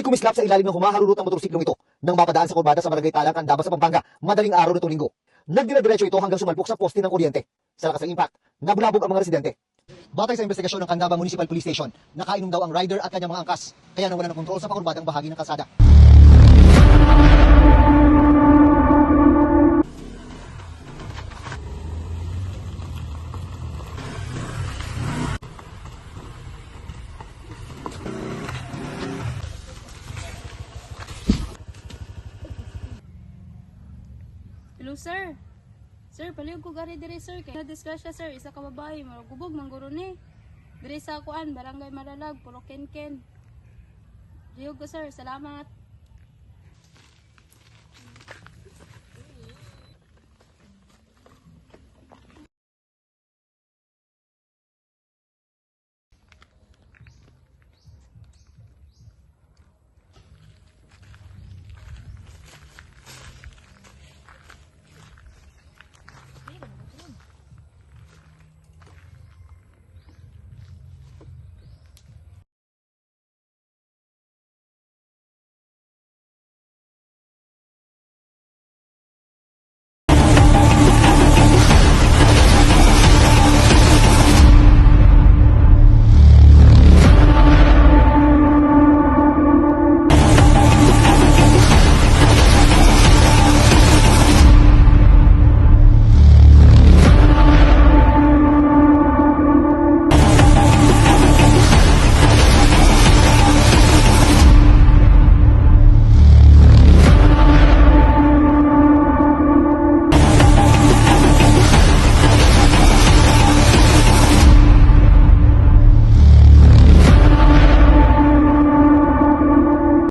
kumislap sa ilalim ng humaharurot ng motorsiklong ito nang mapadaan sa kurbada sa Barangay Talang, Candaba sa Pampanga, madaling araw nitong linggo. Nagdire-diretso ito hanggang sumalpok sa poste ng kuryente. Sa lakas ng impact, nabulabog ang mga residente. Batay sa investigasyon ng Candaba Municipal Police Station, nakainom daw ang rider at kanyang mga angkas, kaya nawala ng kontrol sa pakurbadang bahagi ng kalsada. Hello sir. Sir, palihog ko gari dire sir. Kaya na-disgrasya sir, isa ka babae, maragubog, mangguro ni. Dire sa kuan, barangay Malalag, puro ken-ken. Palihog ko sir, salamat.